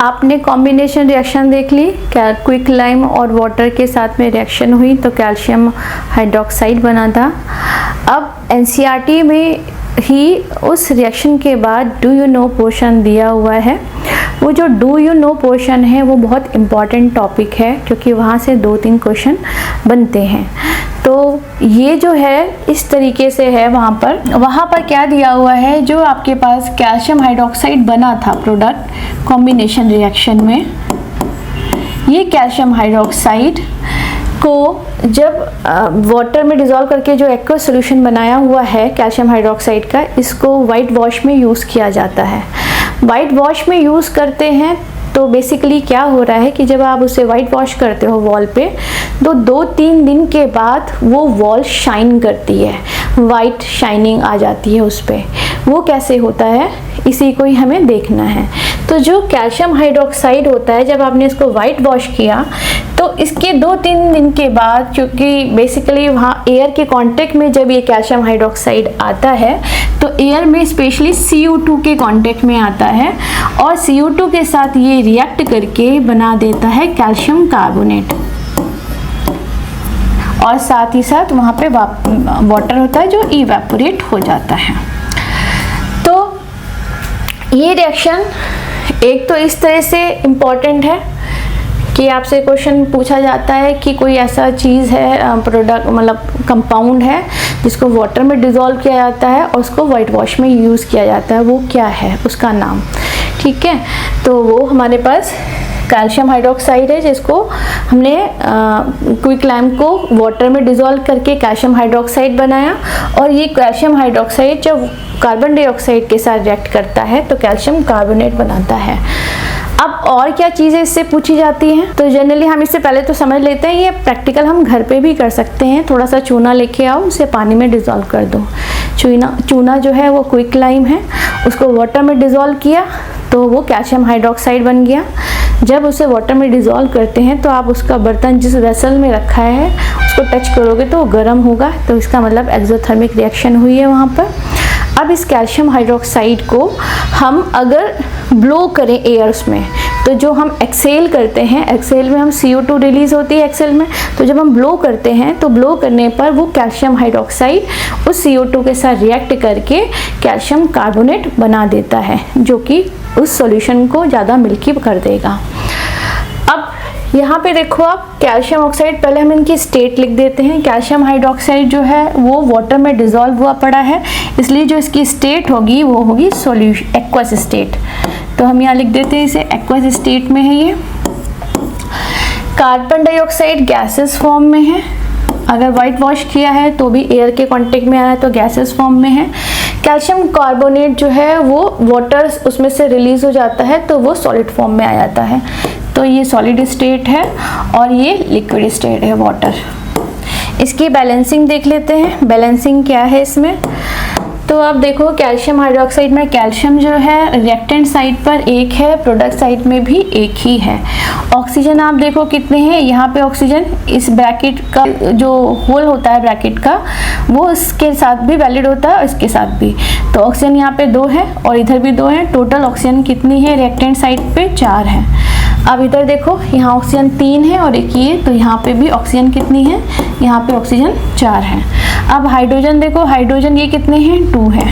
आपने combination reaction देख ली, quick lime और वाटर के साथ में रिएक्शन हुई तो कैल्शियम हाइड्रोक्साइड बना था। अब एनसीईआरटी में ही उस रिएक्शन के बाद डू यू नो पोर्शन दिया हुआ है। वो जो डू यू नो पोर्शन है वो बहुत इम्पॉर्टेंट टॉपिक है क्योंकि वहाँ से 2-3 क्वेश्चन बनते हैं। तो ये जो है इस तरीके से है। वहाँ पर क्या दिया हुआ है, जो आपके पास कैल्शियम हाइड्रोक्साइड बना था प्रोडक्ट कॉम्बिनेशन रिएक्शन में, ये कैल्शियम हाइड्रोक्साइड को जब वाटर में डिज़ोल्व करके जो एक्वस सॉल्यूशन बनाया हुआ है कैल्शियम हाइड्रोक्साइड का, इसको वाइट वॉश में यूज़ किया जाता है। वाइट वॉश में यूज़ करते हैं तो बेसिकली क्या हो रहा है कि जब आप उसे वाइट वॉश करते हो वॉल पे, तो 2-3 दिन के बाद वो वॉल शाइन करती है, वाइट शाइनिंग आ जाती है उस पर। वो कैसे होता है, इसी को ही हमें देखना है। तो जो कैल्शियम हाइड्रोक्साइड होता है, जब आपने इसको वाइट वॉश किया तो इसके 2-3 दिन के बाद, क्योंकि बेसिकली वहाँ एयर के कांटेक्ट में जब ये कैल्शियम हाइड्रोक्साइड आता है तो एयर में स्पेशली CO2 के कांटेक्ट में आता है और CO2 के साथ ये रिएक्ट करके बना देता है कैल्शियम कार्बोनेट, और साथ ही साथ वहाँ पे वाटर होता है जो इवेपोरेट हो जाता है। तो ये रिएक्शन एक तो इस तरह से इम्पॉर्टेंट है कि आपसे क्वेश्चन पूछा जाता है कि कोई ऐसा चीज़ है, प्रोडक्ट मतलब कंपाउंड है जिसको वाटर में डिज़ोल्व किया जाता है और उसको वाइट वॉश में यूज़ किया जाता है, वो क्या है उसका नाम। ठीक है, तो वो हमारे पास कैल्शियम हाइड्रोक्साइड है जिसको हमने क्विक लाइम को वाटर में डिज़ोल्व करके कैल्शियम हाइड्रोक्साइड बनाया, और ये कैल्शियम हाइड्रोक्साइड जब कार्बन डाइऑक्साइड के साथ रिएक्ट करता है तो कैल्शियम कार्बोनेट बनाता है। अब और क्या चीज़ें इससे पूछी जाती हैं, तो जनरली हम इससे पहले तो समझ लेते हैं, ये प्रैक्टिकल हम घर पे भी कर सकते हैं। थोड़ा सा चूना लेके आओ, उसे पानी में डिज़ोल्व कर दो। चूना जो है वो क्विक लाइम है, उसको वाटर में डिज़ोल्व किया तो वो कैल्शियम हाइड्रोक्साइड बन गया। जब उसे वाटर में डिज़ोल्व करते हैं तो आप उसका बर्तन जिस वेसल में रखा है उसको टच करोगे तो वो गर्म होगा, तो इसका मतलब एक्सोथर्मिक रिएक्शन हुई है वहाँ पर। अब इस कैल्शियम हाइड्रोक्साइड को हम अगर ब्लो करें एयर्स में, तो जो हम एक्सेल करते हैं, एक्सेल में हम CO2 रिलीज होती है एक्सेल में, तो जब हम ब्लो करते हैं तो ब्लो करने पर वो कैल्शियम हाइड्रोक्साइड उस CO2 के साथ रिएक्ट करके कैल्शियम कार्बोनेट बना देता है, जो कि उस सॉल्यूशन को ज़्यादा मिल्की कर देगा। अब यहाँ पे देखो आप, कैल्शियम ऑक्साइड, पहले हम इनकी स्टेट लिख देते हैं। कैल्शियम हाइड्रोक्साइड जो है वो वाटर में डिज़ोल्व हुआ पड़ा है, इसलिए जो इसकी स्टेट होगी वो होगी सॉल्यूशन एक्वस स्टेट। तो हम यहाँ लिख देते हैं इसे एक्वस स्टेट में है ये। कार्बन डाइऑक्साइड गैसेस फॉर्म में है, अगर वाइट वॉश किया है तो भी एयर के कांटेक्ट में आया है तो गैसेस फॉर्म में है। कैल्शियम कार्बोनेट जो है वो वाटर उसमें से रिलीज हो जाता है तो वो सॉलिड फॉर्म में आ जाता है, तो ये सॉलिड स्टेट है और ये लिक्विड स्टेट है वाटर। इसकी बैलेंसिंग देख लेते हैं, बैलेंसिंग क्या है इसमें। तो अब देखो कैल्शियम हाइड्रोक्साइड में कैल्शियम जो है रिएक्टेंट साइड पर एक है, प्रोडक्ट साइड में भी एक ही है। ऑक्सीजन आप देखो कितने हैं, यहाँ पे ऑक्सीजन इस ब्रैकेट का जो होल होता है ब्रैकेट का, वो इसके साथ भी वैलिड होता है और इसके साथ भी। तो ऑक्सीजन यहाँ पे 2 है और इधर भी 2 है, टोटल ऑक्सीजन कितनी है रिएक्टेंट साइड पे 4 है। अब इधर देखो, यहाँ ऑक्सीजन 3 है और एक ये, तो यहाँ पे भी ऑक्सीजन कितनी है, यहाँ पे ऑक्सीजन 4 है। अब हाइड्रोजन देखो, हाइड्रोजन ये कितने हैं, 2 है,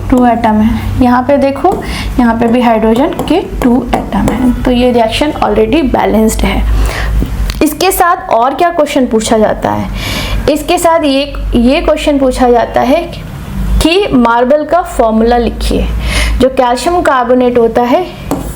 2 एटम है। यहाँ पे देखो, यहाँ पे भी हाइड्रोजन के 2 एटम है, तो ये रिएक्शन ऑलरेडी बैलेंस्ड है। इसके साथ और क्या क्वेश्चन पूछा जाता है, इसके साथ ये क्वेश्चन पूछा जाता है कि मार्बल का फॉर्मूला लिखिए। जो कैल्शियम कार्बोनेट होता है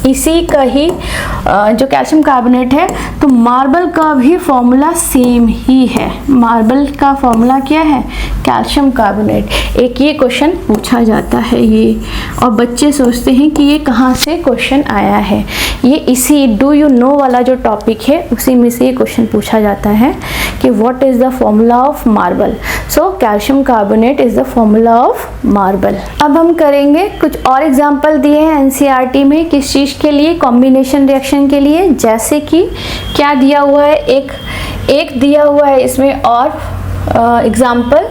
इसी का ही जो कैल्शियम कार्बोनेट है, तो मार्बल का भी फॉर्मूला सेम ही है। मार्बल का फॉर्मूला क्या है, कैल्शियम कार्बोनेट। एक ये क्वेश्चन पूछा जाता है ये, और बच्चे सोचते हैं कि ये कहाँ से क्वेश्चन आया है। ये इसी डू यू नो वाला जो टॉपिक है उसी में से ये क्वेश्चन पूछा जाता है कि what is the formula of marble. So calcium carbonate is the formula of marble. अब हम करेंगे कुछ और एग्जाम्पल दिए हैं एनसीईआरटी में किस चीज के लिए, कॉम्बिनेशन रिएक्शन के लिए। जैसे कि क्या दिया हुआ है, एक दिया हुआ है इसमें और एग्जाम्पल,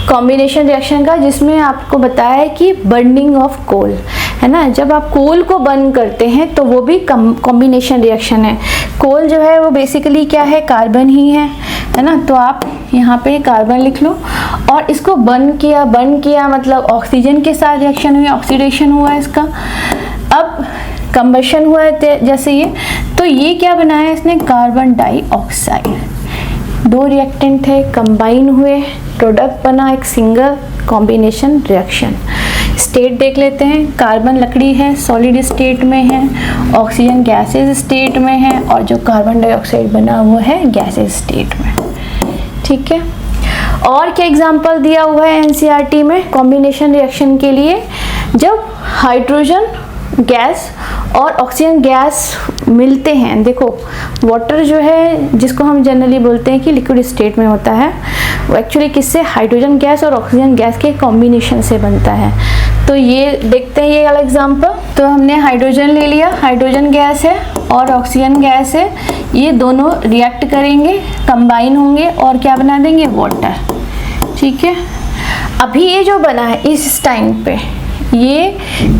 कॉम्बिनेशन रिएक्शन का, जिसमें आपको बताया है कि बर्निंग ऑफ कोल, है ना। जब आप कोल को बर्न करते हैं तो वो भी कॉम्बिनेशन रिएक्शन है। कोल जो है वो बेसिकली क्या है, कार्बन ही है ना। तो आप यहाँ पे कार्बन लिख लो, और इसको बर्न किया मतलब ऑक्सीजन के साथ रिएक्शन हुई, ऑक्सीडेशन हुआ इसका। अब कंबशन हुआ है जैसे ये, तो ये क्या बनाया इसने, कार्बन डाइऑक्साइड। 2 रिएक्टेंट थे, कंबाइन हुए, प्रोडक्ट बना एक सिंगल कॉम्बिनेशन रिएक्शन। स्टेट देख लेते हैं। कार्बन लकड़ी है, सॉलिड स्टेट में है, ऑक्सीजन गैसेस स्टेट में है, और जो कार्बन डाइऑक्साइड बना वो है गैसेस स्टेट में। ठीक है, और क्या एग्जांपल दिया हुआ है एनसीईआरटी में कॉम्बिनेशन रिएक्शन के लिए, जब हाइड्रोजन गैस और ऑक्सीजन गैस मिलते हैं। देखो वाटर जो है, जिसको हम जनरली बोलते हैं कि लिक्विड स्टेट में होता है, वो एक्चुअली किससे, हाइड्रोजन गैस और ऑक्सीजन गैस के कॉम्बिनेशन से बनता है। तो ये देखते हैं ये वाला एग्जांपल। तो हमने हाइड्रोजन ले लिया, हाइड्रोजन गैस है और ऑक्सीजन गैस है, ये दोनों रिएक्ट करेंगे, कंबाइन होंगे और क्या बना देंगे, वाटर। ठीक है, अभी ये जो बना है इस टाइम पे ये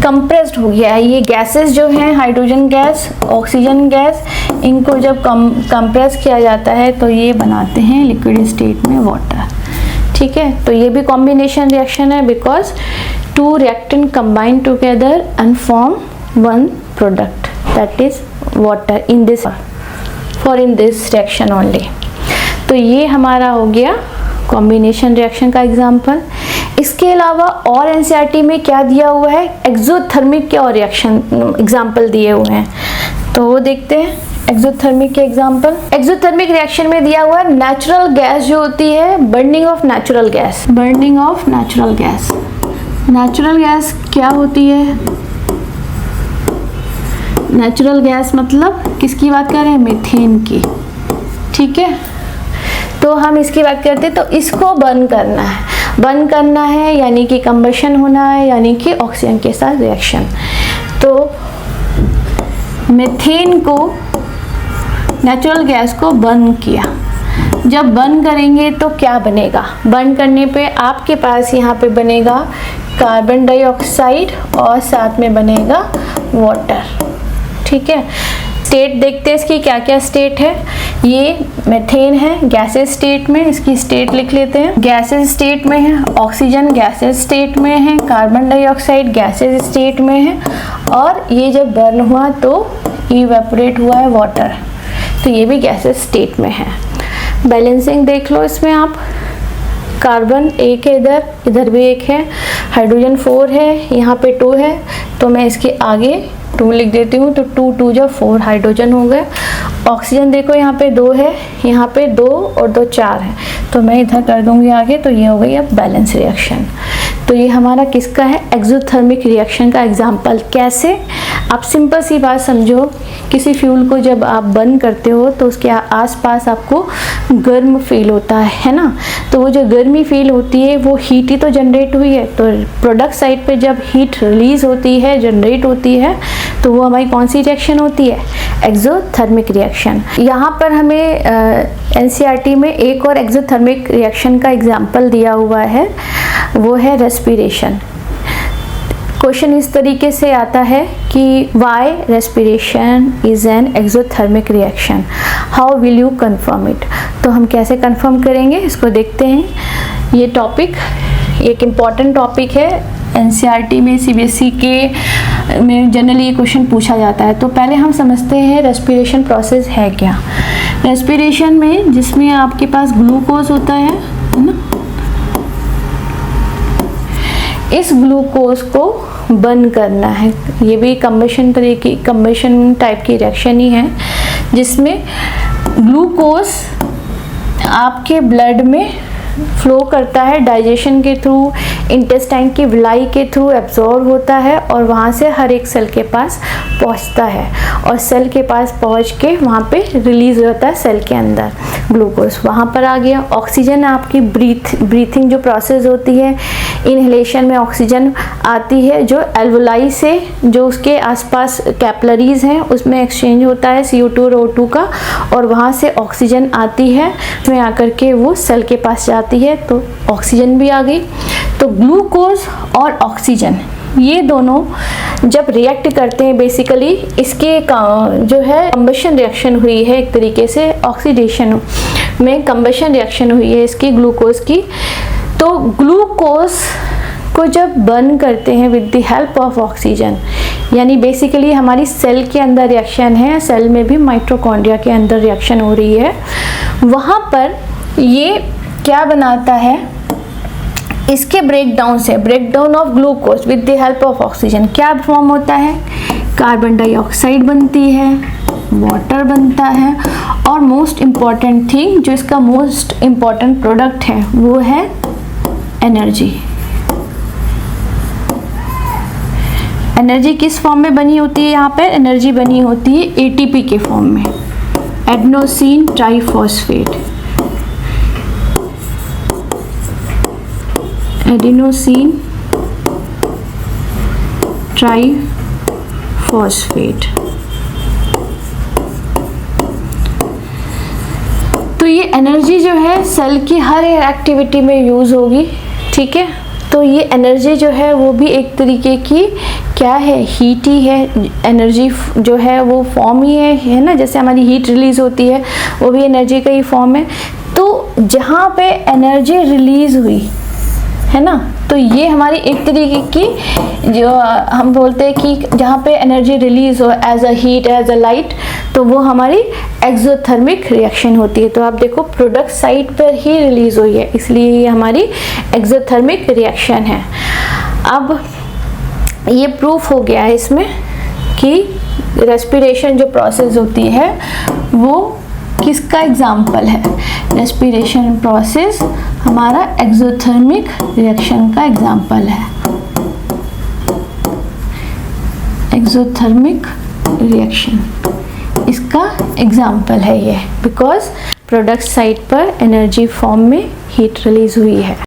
कंप्रेस्ड हो गया है। ये गैसेस जो हैं, हाइड्रोजन गैस, ऑक्सीजन गैस, इनको जब कंप्रेस किया जाता है तो ये बनाते हैं लिक्विड स्टेट में वाटर। ठीक है, तो ये भी कॉम्बिनेशन रिएक्शन है, because 2 reactant combine together and form 1 product, that is water in this reaction only. तो ये हमारा हो गया कॉम्बिनेशन रिएक्शन का एग्जाम्पल। इसके अलावा और एनसीईआरटी में क्या दिया हुआ है, एक्सोथर्मिक के और रिएक्शन एग्जाम्पल दिए हुए हैं, तो वो देखते हैं एक्सोथर्मिक के एग्जाम्पल। एक्सोथर्मिक रिएक्शन में दिया हुआ है नेचुरल गैस जो होती है, burning of natural gas. Burning of natural gas, natural gas क्या होती है, नेचुरल गैस मतलब किसकी बात कर रहे हैं, मीथेन की। ठीक है, तो हम इसकी बात करते हैं, तो इसको बर्न करना है यानी कि कंबशन होना है, यानी कि ऑक्सीजन के साथ रिएक्शन। तो मीथेन को, नेचुरल गैस को बर्न किया, जब बर्न करेंगे तो क्या बनेगा, बर्न करने पे आपके पास यहाँ पे बनेगा कार्बन डाइऑक्साइड और साथ में बनेगा वाटर। ठीक है, स्टेट देखते हैं इसकी क्या क्या स्टेट है। ये मीथेन है गैसेस स्टेट में, इसकी स्टेट लिख लेते हैं। गैसेस स्टेट में है, ऑक्सीजन गैसेस स्टेट में है, कार्बन डाइऑक्साइड गैसेस स्टेट में है, और ये जब बर्न हुआ तो इवेपोरेट हुआ है वाटर, तो ये भी गैसेस स्टेट में है। बैलेंसिंग देख लो इसमें आप, कार्बन एक है इधर भी एक है, हाइड्रोजन 4 है, यहाँ पे 2 है, तो मैं इसके आगे 2 लिख देती हूँ, तो 2 2 जब 4 हाइड्रोजन हो गए। ऑक्सीजन देखो यहाँ पे 2 है, यहाँ पे 2 और 2 4 है, तो मैं इधर कर दूंगी आगे, तो ये हो गई अब बैलेंस रिएक्शन। तो ये हमारा किसका है, एक्सोथर्मिक रिएक्शन का एग्जाम्पल। कैसे, आप सिंपल सी बात समझो, किसी फ्यूल को जब आप बर्न करते हो तो उसके आसपास आपको गर्म फील होता है ना, तो वो जो गर्मी फील होती है वो हीट ही तो जनरेट हुई है। तो प्रोडक्ट साइड पे जब हीट रिलीज होती है, जनरेट होती है, तो वो हमारी कौन सी रिएक्शन होती है, एक्सोथर्मिक रिएक्शन। यहाँ पर हमें एनसीईआरटी में एक और एक्सोथर्मिक रिएक्शन का एग्जाम्पल दिया हुआ है, वो है रेस्पिरेशन। क्वेश्चन इस तरीके से आता है कि why respiration is an exothermic reaction, how will you confirm it. तो हम कैसे कंफर्म करेंगे इसको देखते हैं। ये टॉपिक एक इम्पॉर्टेंट टॉपिक है, एनसीईआरटी में सीबीएसई के में जनरली ये क्वेश्चन पूछा जाता है। तो पहले हम समझते हैं रेस्पिरेशन प्रोसेस है क्या। रेस्पिरेशन में जिसमें आपके पास ग्लूकोज होता है ना, इस ग्लूकोज को बर्न करना है। ये भी कंबशन टाइप की रिएक्शन ही है, जिसमें ग्लूकोज आपके ब्लड में फ्लो करता है, डाइजेशन के थ्रू, इंटेस्टाइन की विलाई के थ्रू एब्जॉर्ब होता है और वहाँ से हर एक सेल के पास पहुँचता है, और सेल के पास पहुँच के वहाँ पे रिलीज होता है सेल के अंदर ग्लूकोज, वहाँ पर आ गया। ऑक्सीजन आपकी ब्रीथिंग जो प्रोसेस होती है, इनहेलेशन में ऑक्सीजन आती है जो एल्वोलाई से, जो उसके आसपास कैपिलरीज हैं उसमें एक्सचेंज होता है CO2 और O2 का, और वहाँ से ऑक्सीजन आती है, उसमें आकर के वो सेल के पास जाती जाती है तो ऑक्सीजन भी आ गई। तो ग्लूकोज और ऑक्सीजन ये दोनों जब रिएक्ट करते हैं, बेसिकली इसके जो है कंबशन रिएक्शन हुई है, एक तरीके से ऑक्सीडेशन में कंबशन रिएक्शन हुई है इसकी ग्लूकोज की। तो ग्लूकोज को जब बर्न करते हैं with the help of oxygen, यानी बेसिकली हमारी सेल के अंदर रिएक्शन है, सेल में भी माइटोकॉन्ड्रिया के अंदर रिएक्शन हो रही है, वहाँ पर ये क्या बनाता है, इसके ब्रेकडाउन से, breakdown of glucose with the help of oxygen क्या फॉर्म होता है, कार्बन डाइऑक्साइड बनती है, वाटर बनता है, और मोस्ट इम्पॉर्टेंट थिंग जो इसका मोस्ट इम्पॉर्टेंट प्रोडक्ट है वो है एनर्जी। एनर्जी किस फॉर्म में बनी होती है, यहाँ पर एनर्जी बनी होती है एटीपी के फॉर्म में, एडेनोसिन ट्राइफॉस्फेट, एडेनोसिन ट्राइफॉस्फेट। तो ये एनर्जी जो है सेल की हर एक्टिविटी में यूज होगी, ठीक है। तो ये एनर्जी जो है वो भी एक तरीके की क्या है, हीट ही है। एनर्जी जो है वो फॉर्म ही है ना, जैसे हमारी हीट रिलीज होती है वो भी एनर्जी का ही फॉर्म है। तो जहाँ पे एनर्जी रिलीज हुई है ना, तो ये हमारी एक तरीके की जो हम बोलते हैं कि जहाँ पे एनर्जी रिलीज हो as a heat, as a light, तो वो हमारी एक्सोथर्मिक रिएक्शन होती है। तो आप देखो प्रोडक्ट साइड पर ही रिलीज हुई है, इसलिए ये हमारी एक्सोथर्मिक रिएक्शन है। अब ये प्रूफ हो गया है इसमें कि रेस्पिरेशन जो प्रोसेस होती है वो किसका एग्जाम्पल है, रेस्पिरेशन प्रोसेस हमारा एक्सोथर्मिक रिएक्शन का एग्जाम्पल है। एक्सोथर्मिक रिएक्शन इसका एग्जाम्पल है ये, बिकॉज प्रोडक्ट साइड पर एनर्जी फॉर्म में हीट रिलीज हुई है।